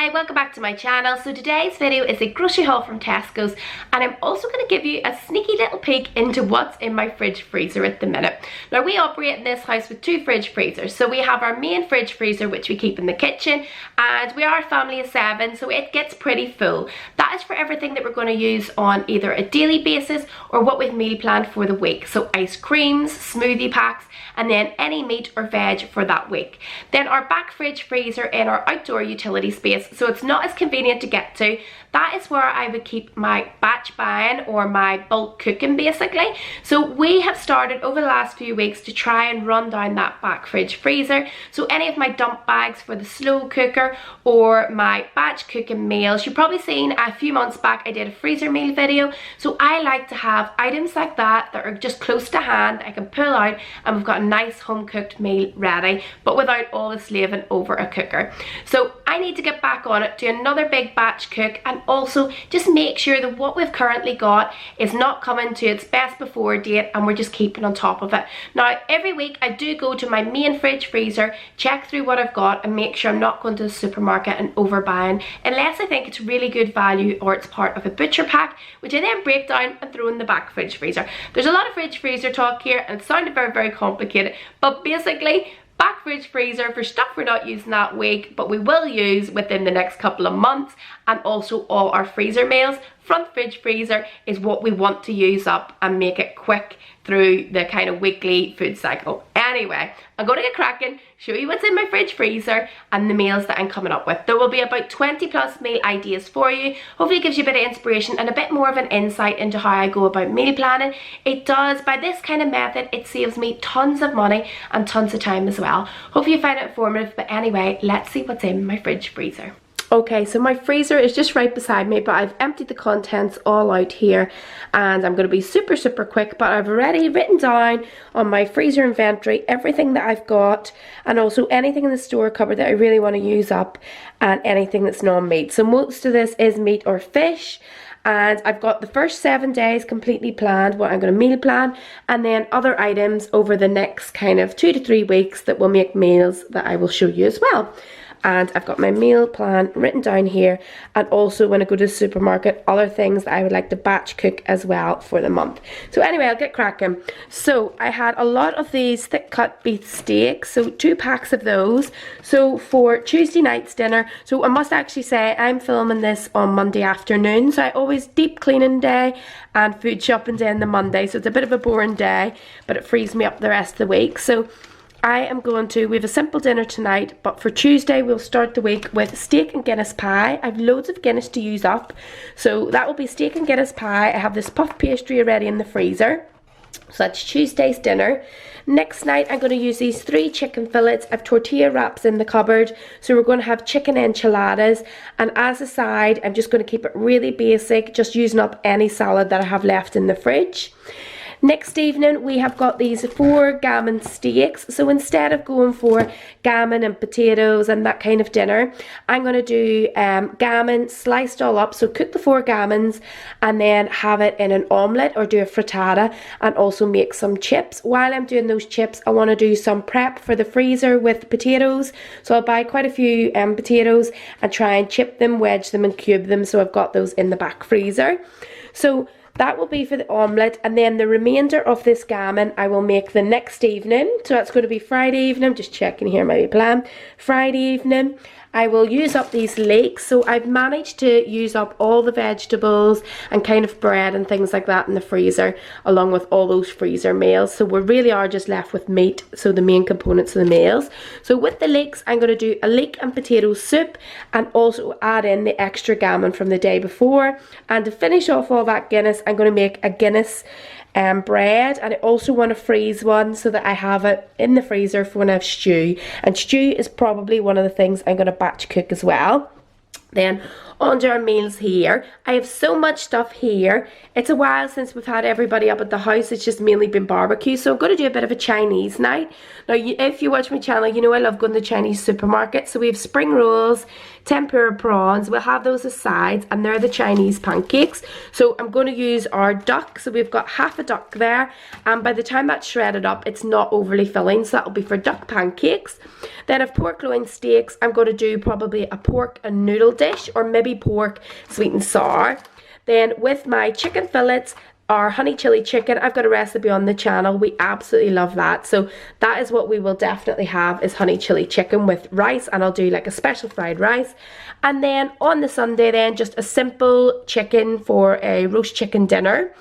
Hi, welcome back to my channel. So today's video is a grocery haul from Tesco's, and I'm also going to give you a sneaky little peek into what's in my fridge freezer at the minute. Now we operate in this house with two fridge freezers. So we have our main fridge freezer which we keep in the kitchen, and we are a family of 7, so it gets pretty full. That is for everything that we're going to use on either a daily basis or what we've meal planned for the week. So ice creams, smoothie packs, and then any meat or veg for that week. Then our back fridge freezer in our outdoor utility space, so it's not as convenient to get to. That is where I would keep my batch buying or my bulk cooking basically. So we have started over the last few weeks to try and run down that back fridge freezer. So any of my dump bags for the slow cooker or my batch cooking meals. You've probably seen a few months back I did a freezer meal video. So I like to have items like that that are just close to hand. I can pull out and we've got a nice home cooked meal ready, but without all the slaving over a cooker. So I need to get back on it, do another big batch cook, and also just make sure that what we've currently got is not coming to its best before date and we're just keeping on top of it. Now every week I do go to my main fridge freezer, check through what I've got and make sure I'm not going to the supermarket and overbuying unless I think it's really good value or it's part of a butcher pack, which I then break down and throw in the back fridge freezer. There's a lot of fridge freezer talk here and it sounded very complicated, but basically back fridge freezer for stuff we're not using that week but we will use within the next couple of months, and also all our freezer meals. Front fridge freezer is what we want to use up and make it quick through the kind of weekly food cycle. Anyway, I'm going to get cracking, show you what's in my fridge freezer and the meals that I'm coming up with. There will be about 20 plus meal ideas for you. Hopefully it gives you a bit of inspiration and a bit more of an insight into how I go about meal planning. It does, by this kind of method, it saves me tons of money and tons of time as well. Hopefully you find it informative, but anyway, let's see what's in my fridge freezer. Okay, so my freezer is just right beside me, but I've emptied the contents all out here and I'm going to be super quick, but I've already written down on my freezer inventory everything that I've got and also anything in the store cupboard that I really want to use up and anything that's non-meat. So most of this is meat or fish, and I've got the first 7 days completely planned, what I'm going to meal plan, and then other items over the next kind of 2 to 3 weeks that will make meals that I will show you as well. And I've got my meal plan written down here, and also when I go to the supermarket, other things that I would like to batch cook as well for the month. So anyway, I'll get cracking. So I had a lot of these thick cut beef steaks, so 2 packs of those. So for Tuesday night's dinner, so I must actually say I'm filming this on Monday afternoon, so I always deep cleaning day and food shopping day on the Monday, so it's a bit of a boring day, but it frees me up the rest of the week. So I am going to, we have a simple dinner tonight, but for Tuesday we'll start the week with steak and Guinness pie. I've loads of Guinness to use up, so that will be steak and Guinness pie. I have this puff pastry already in the freezer, so that's Tuesday's dinner. Next night I'm going to use these 3 chicken fillets. I've tortilla wraps in the cupboard, so we're going to have chicken enchiladas, and as a side I'm just going to keep it really basic, just using up any salad that I have left in the fridge. Next evening we have got these 4 gammon steaks, so instead of going for gammon and potatoes and that kind of dinner, I'm going to do gammon sliced all up, so cook the 4 gammons and then have it in an omelette or do a frittata, and also make some chips. While I'm doing those chips I want to do some prep for the freezer with potatoes, so I'll buy quite a few potatoes and try and chip them, wedge them and cube them, so I've got those in the back freezer. So that will be for the omelette, and then the remainder of this gammon I will make the next evening. So that's going to be Friday evening. I'm just checking here my plan. Friday evening I will use up these leeks. So I've managed to use up all the vegetables and kind of bread and things like that in the freezer, along with all those freezer meals. So we really are just left with meat, so the main components of the meals. So with the leeks I'm going to do a leek and potato soup and also add in the extra gammon from the day before. And to finish off all that Guinness, I'm going to make a Guinness bread, and I also want to freeze one so that I have it in the freezer for when I have stew, and stew is probably one of the things I'm going to batch cook as well. Then on to our meals here. I have so much stuff here. It's a while since we've had everybody up at the house. It's just mainly been barbecue, so I'm going to do a bit of a Chinese night. Now if you watch my channel, you know I love going to the Chinese supermarket. So we have spring rolls, tempura prawns. We'll have those as sides, and they're the Chinese pancakes. So I'm going to use our duck. So we've got half a duck there, and by the time that's shredded up, it's not overly filling, so that'll be for duck pancakes. Then of pork loin steaks, I'm going to do probably a pork and noodle dish, or maybe pork sweet and sour. Then with my chicken fillets, our honey chili chicken, I've got a recipe on the channel. We absolutely love that. So that is what we will definitely have, is honey chili chicken with rice, and I'll do like a special fried rice. And then on the Sunday then, just a simple chicken for a roast chicken dinner.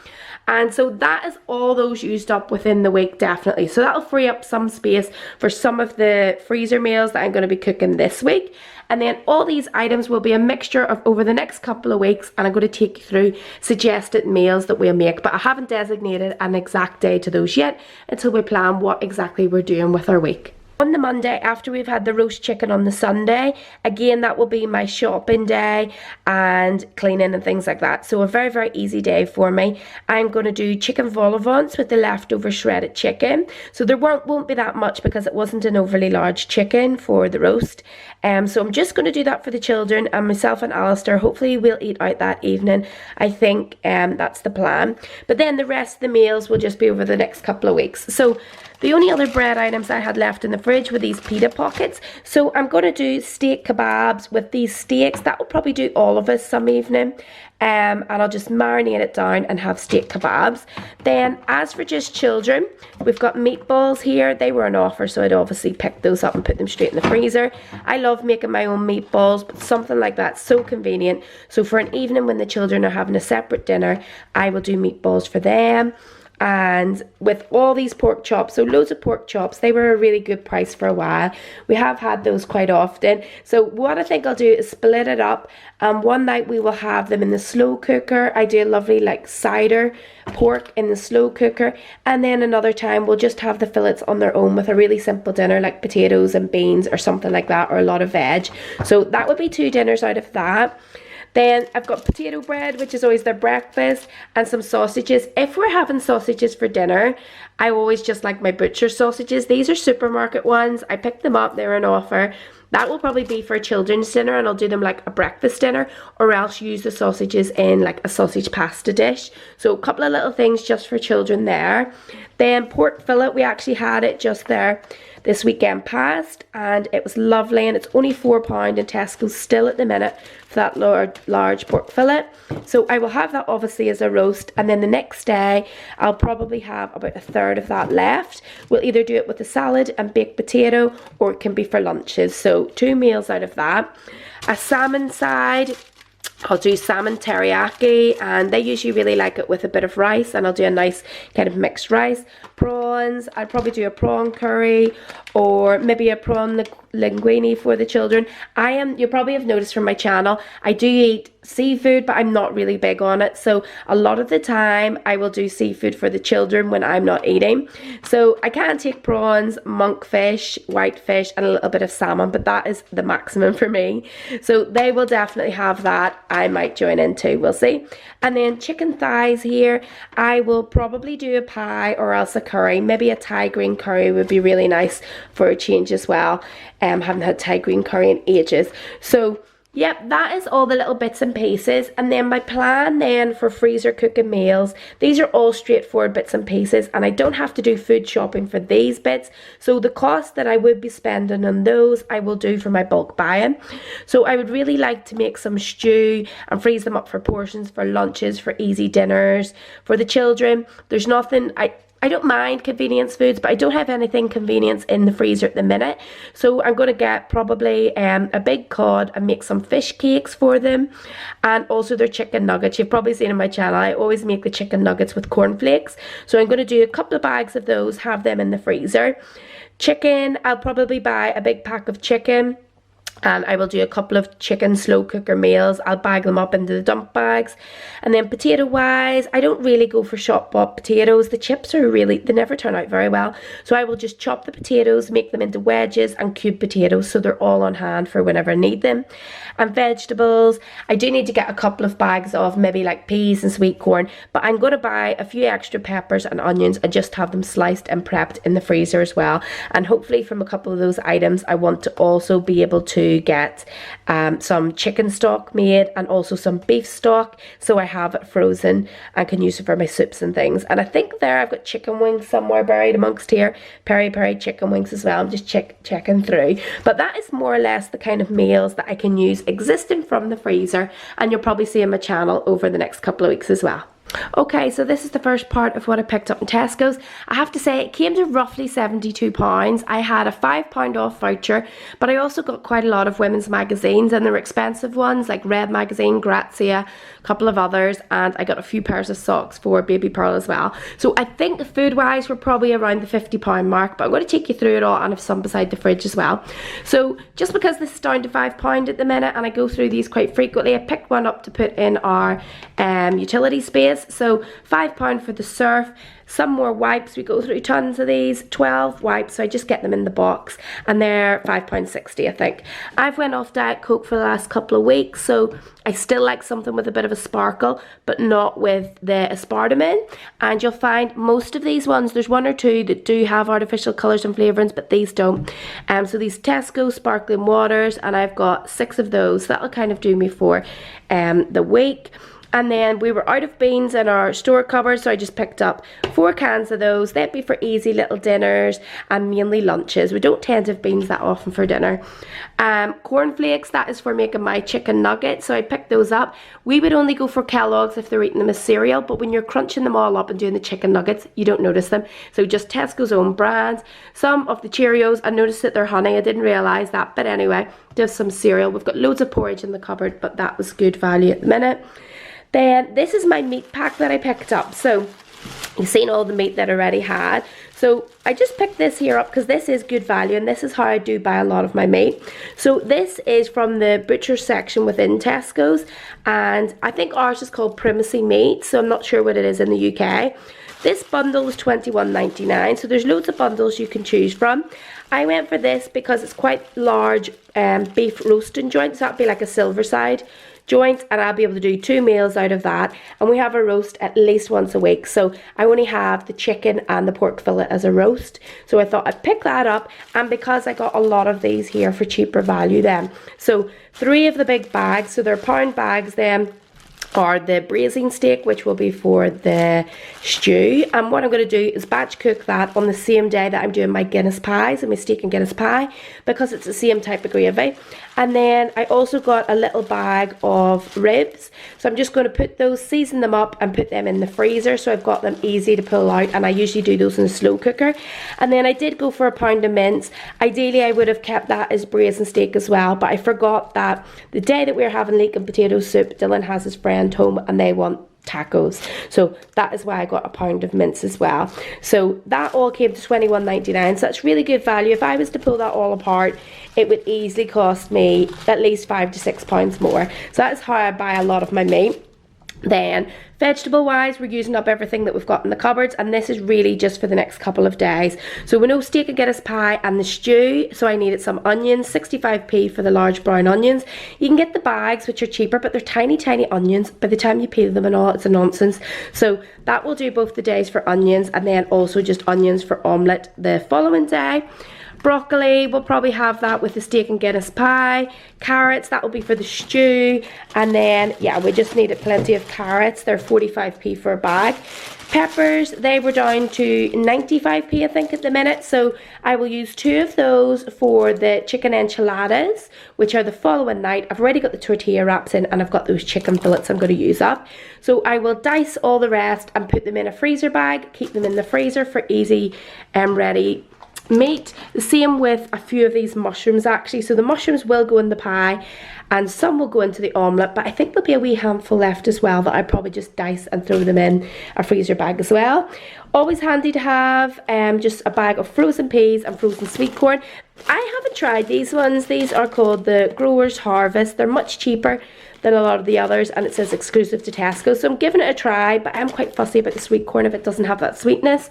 And so that is all those used up within the week, definitely. So that'll free up some space for some of the freezer meals that I'm going to be cooking this week. And then all these items will be a mixture of over the next couple of weeks, and I'm going to take you through suggested meals that we'll make. But I haven't designated an exact day to those yet until we plan what exactly we're doing with our week. On the Monday, after we've had the roast chicken on the Sunday, again, that will be my shopping day and cleaning and things like that. So a very, very easy day for me. I'm going to do chicken vol au vents with the leftover shredded chicken. So there won't be that much because it wasn't an overly large chicken for the roast. So I'm just going to do that for the children, and myself and Alistair, hopefully we'll eat out that evening. I think that's the plan. But then the rest of the meals will just be over the next couple of weeks. So the only other bread items I had left in the fridge were these pita pockets. So I'm going to do steak kebabs with these steaks. That will probably do all of us some evening. And I'll just marinate it down and have steak kebabs. Then as for just children, we've got meatballs here. They were on offer, so I'd obviously pick those up and put them straight in the freezer. I love making my own meatballs, but something like that's so convenient. So for an evening when the children are having a separate dinner, I will do meatballs for them. And with all these pork chops, so loads of pork chops, they were a really good price for a while. We have had those quite often. So what I think I'll do is split it up. One night we will have them in the slow cooker. I do a lovely like cider pork in the slow cooker, and then another time we'll just have the fillets on their own with a really simple dinner like potatoes and beans or something like that, or a lot of veg. So that would be 2 dinners out of that. Then I've got potato bread, which is always their breakfast, and some sausages. If we're having sausages for dinner, I always just like my butcher sausages. These are supermarket ones. I picked them up, they're on offer. That will probably be for a children's dinner, and I'll do them like a breakfast dinner, or else use the sausages in like a sausage pasta dish. So a couple of little things just for children there. Then pork fillet, we actually had it just there this weekend past, and it was lovely, and it's only £4 in Tesco still at the minute for that large pork fillet. So I will have that obviously as a roast, and then the next day I'll probably have about a third of that left. We'll either do it with a salad and baked potato, or it can be for lunches. So 2 meals out of that. A salmon side, I'll do salmon teriyaki, and they usually really like it with a bit of rice, and I'll do a nice kind of mixed rice. Prawns, I'll probably do a prawn curry, or maybe a prawn linguine for the children. You probably have noticed from my channel, I do eat seafood, but I'm not really big on it. So a lot of the time I will do seafood for the children when I'm not eating. So I can take prawns, monkfish, whitefish, and a little bit of salmon, but that is the maximum for me. So they will definitely have that. I might join in too, we'll see. And then chicken thighs here, I will probably do a pie or else a curry. Maybe a Thai green curry would be really nice for a change as well. Haven't had Thai green curry in ages. So yep, that is all the little bits and pieces. And then my plan then for freezer cooking meals, these are all straightforward bits and pieces, and I don't have to do food shopping for these bits. So the cost that I would be spending on those, I will do for my bulk buying. So I would really like to make some stew and freeze them up for portions, for lunches, for easy dinners. For the children, there's nothing, I don't mind convenience foods, but I don't have anything convenience in the freezer at the minute. So I'm going to get probably a big cod and make some fish cakes for them, and also their chicken nuggets. You've probably seen on my channel, I always make the chicken nuggets with cornflakes. So I'm going to do a couple of bags of those, have them in the freezer. Chicken, I'll probably buy a big pack of chicken, and I will do a couple of chicken slow cooker meals. I'll bag them up into the dump bags. And then potato wise, I don't really go for shop bought potatoes. The chips are they never turn out very well. So I will just chop the potatoes, make them into wedges, and cube potatoes, so they're all on hand for whenever I need them. And vegetables, I do need to get a couple of bags of maybe like peas and sweet corn, but I'm going to buy a few extra peppers and onions and just have them sliced and prepped in the freezer as well. And hopefully from a couple of those items, I want to also be able to to get some chicken stock made and also some beef stock, so I have it frozen and can use it for my soups and things. And I think there I've got chicken wings somewhere buried amongst here, peri chicken wings as well. I'm just checking through, but that is more or less the kind of meals that I can use existing from the freezer, and you'll probably see on my channel over the next couple of weeks as well. Okay, so this is the first part of what I picked up in Tesco's. I have to say it came to roughly £72. I had a £5 off voucher, but I also got quite a lot of women's magazines, and they're expensive ones like Red Magazine, Grazia, a couple of others, and I got a few pairs of socks for Baby Pearl as well. So I think food wise we're probably around the £50 mark, but I'm going to take you through it all and have some beside the fridge as well. So just because this is down to £5 at the minute and I go through these quite frequently, I picked one up to put in our utility space. So £5 for the surf, some more wipes, we go through tons of these, 12 wipes, so I just get them in the box, and they're £5.60 I think. I've went off Diet Coke for the last couple of weeks, so I still like something with a bit of a sparkle, but not with the aspartame in. And you'll find most of these ones, there's one or two that do have artificial colours and flavourings, but these don't. So these Tesco sparkling waters, and I've got 6 of those. That'll kind of do me for the week. And then we were out of beans in our store cupboard, so I just picked up 4 cans of those. They'd be for easy little dinners and mainly lunches. We don't tend to have beans that often for dinner. Cornflakes, that is for making my chicken nuggets, so I picked those up. We would only go for Kellogg's if they're eating them as cereal, but when you're crunching them all up and doing the chicken nuggets, you don't notice them. So just Tesco's own brands. Some of the Cheerios, I noticed that they're honey. I didn't realise that, but anyway, just some cereal. We've got loads of porridge in the cupboard, but that was good value at the minute. Then this is my meat pack that I picked up. So you've seen all the meat that I already had. So I just picked this here up because this is good value, and this is how I do buy a lot of my meat. So this is from the butcher section within Tesco's, and I think ours is called Primacy Meat, so I'm not sure what it is in the UK. This bundle was £21.99, so there's loads of bundles you can choose from. I went for this because it's quite large beef roasting joints, so that'd be like a silver side joint, and I'll be able to do 2 meals out of that, and we have a roast at least once a week, so I only have the chicken and the pork fillet as a roast, so I thought I'd pick that up. And because I got a lot of these here for cheaper value then, so 3 of the big bags, so they're pound bags then, or the braising steak, which will be for the stew. And what I'm going to do is batch cook that on the same day that I'm doing my Guinness pies and my steak and Guinness pie, because it's the same type of gravy. And then I also got a little bag of ribs, so I'm just going to put those, season them up and put them in the freezer, so I've got them easy to pull out, and I usually do those in a slow cooker. And then I did go for a pound of mince. Ideally I would have kept that as braising steak as well, but I forgot that the day that we were having leek and potato soup, Dylan has his friend home and they want tacos, so that is why I got a pound of mince as well. So that all came to £21.99, so that's really good value. If I was to pull that all apart, it would easily cost me at least £5 to £6 more. So that is how I buy a lot of my meat. Then vegetable wise, we're using up everything that we've got in the cupboards, and this is really just for the next couple of days. So we know steak and Guinness pie and the stew, so I needed some onions, 65p for the large brown onions. You can get the bags, which are cheaper, but they're tiny onions. By the time you peel them and all, it's a nonsense. So that will do both the days for onions, and then also just onions for omelette the following day. Broccoli, we'll probably have that with the steak and Guinness pie. Carrots, that will be for the stew. And then, yeah, we just needed plenty of carrots. They're 45p for a bag. Peppers, they were down to 95p I think at the minute, so I will use 2 of those for the chicken enchiladas, which are the following night. I've already got the tortilla wraps in, and I've got those chicken fillets I'm going to use up. So I will dice all the rest and put them in a freezer bag, keep them in the freezer for easy and ready meat. The same with a few of these mushrooms actually, so the mushrooms will go in the pie and some will go into the omelette, but I think there'll be a wee handful left as well that I probably just dice and throw them in a freezer bag as well. Always handy to have just a bag of frozen peas and frozen sweet corn. I haven't tried these ones. These are called the Growers Harvest. They're much cheaper than a lot of the others, and it says exclusive to Tesco, so I'm giving it a try, but I'm quite fussy about the sweet corn if it doesn't have that sweetness.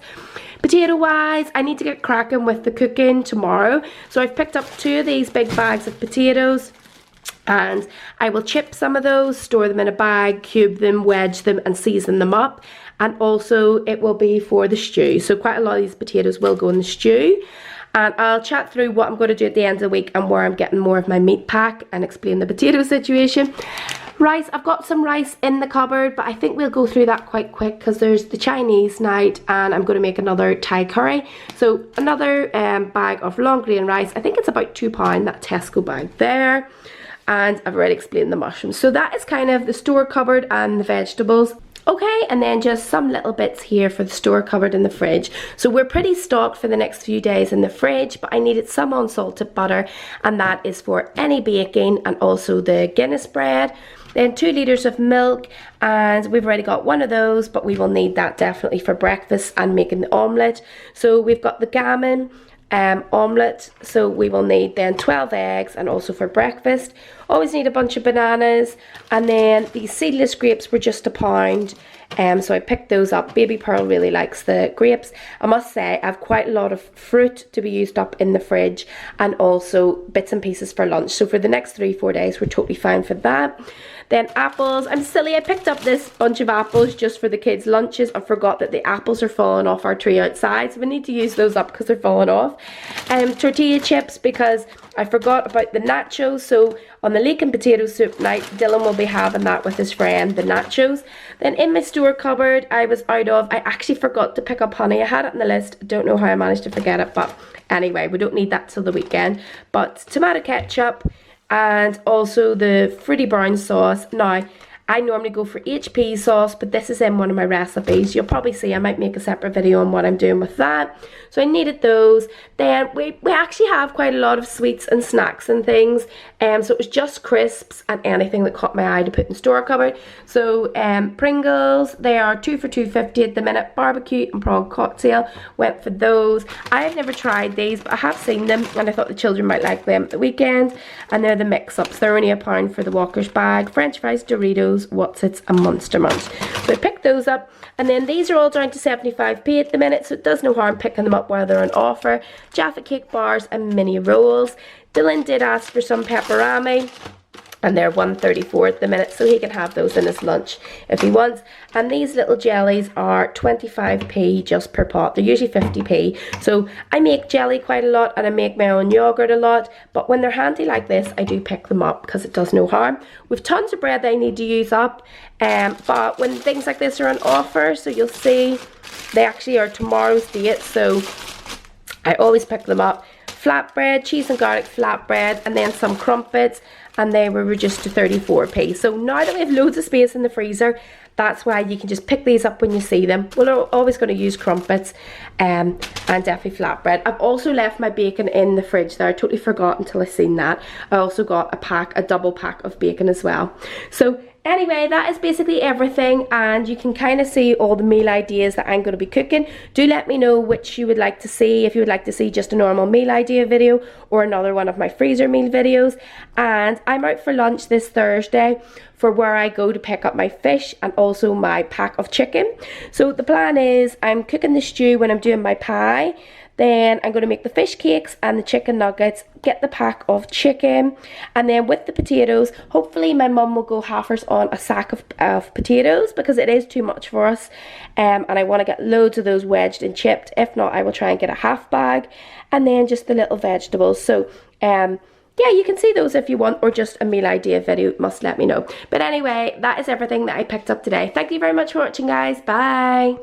Potato wise, I need to get cracking with the cooking tomorrow, so I've picked up 2 of these big bags of potatoes, and I will chip some of those, store them in a bag, cube them, wedge them and season them up. And also it will be for the stew, so quite a lot of these potatoes will go in the stew. and I'll chat through what I'm going to do at the end of the week and where I'm getting more of my meat pack and explain the potato situation. Rice, I've got some rice in the cupboard, but I think we'll go through that quite quick because there's the Chinese night and I'm going to make another Thai curry. So another bag of long grain rice. I think it's about £2, that Tesco bag there. And I've already explained the mushrooms. So that is kind of the store cupboard and the vegetables. Okay, and then just some little bits here for the store cupboard and the fridge. So we're pretty stocked for the next few days in the fridge, but I needed some unsalted butter, and that is for any baking, and also the Guinness bread. Then 2 litres of milk, and we've already got one of those, but we will need that definitely for breakfast and making the omelette. So we've got the gammon omelette, so we will need then 12 eggs, and also for breakfast always need a bunch of bananas. And then these seedless grapes were just £1, so I picked those up. Baby Pearl really likes the grapes. I must say I have quite a lot of fruit to be used up in the fridge, and also bits and pieces for lunch, so for the next 3-4 days we're totally fine for that. Then apples, I'm silly, I picked up this bunch of apples just for the kids' lunches. I forgot that the apples are falling off our tree outside, so we need to use those up because they're falling off. Tortilla chips, because I forgot about the nachos, so on the leek and potato soup night, Dylan will be having that with his friend, the nachos. Then in my store cupboard, I actually forgot to pick up honey. I had it on the list, don't know how I managed to forget it, but anyway, we don't need that till the weekend. But tomato ketchup, and also the fruity brown sauce. Now, I normally go for HP sauce, but this is in one of my recipes. You'll probably see I might make a separate video on what I'm doing with that. So I needed those. Then we actually have quite a lot of sweets and snacks and things. So it was just crisps and anything that caught my eye to put in the store cupboard. So Pringles, they are 2 for £2.50 at the minute. Barbecue and prawn cocktail, went for those. I have never tried these, but I have seen them and I thought the children might like them at the weekend. And they're the mix-ups. They're only £1 for the Walker's bag. French fries, Doritos, What's-Its and Monster Munch. So I picked those up, and then these are all down to 75p at the minute, so it does no harm picking them up while they're on offer. Jaffa cake bars and mini rolls. Dylan did ask for some pepperami, and they're £1.34 at the minute, so he can have those in his lunch if he wants. And these little jellies are 25p just per pot. They're usually 50p. So I make jelly quite a lot, and I make my own yogurt a lot, but when they're handy like this, I do pick them up because it does no harm. We've tons of bread that I need to use up, but when things like this are on offer, so you'll see they actually are tomorrow's date, so I always pick them up. Flatbread, cheese and garlic flatbread, and then some crumpets, and they were reduced to 34p. So now that we have loads of space in the freezer, that's why you can just pick these up when you see them. We're always going to use crumpets and definitely flatbread. I've also left my bacon in the fridge there. I totally forgot until I seen that. I also got a double pack of bacon as well. So anyway, that is basically everything, and you can kind of see all the meal ideas that I'm going to be cooking. Do let me know which you would like to see, if you would like to see just a normal meal idea video or another one of my freezer meal videos. And I'm out for lunch this Thursday for where I go to pick up my fish and also my pack of chicken. So the plan is I'm cooking the stew when I'm doing my pie. Then I'm going to make the fish cakes and the chicken nuggets, get the pack of chicken, and then with the potatoes, hopefully my mum will go halfers on a sack of potatoes because it is too much for us, and I want to get loads of those wedged and chipped. If not, I will try and get a half bag, and then just the little vegetables. So yeah, you can see those if you want, or just a meal idea video, must let me know. But anyway, that is everything that I picked up today. Thank you very much for watching, guys. Bye.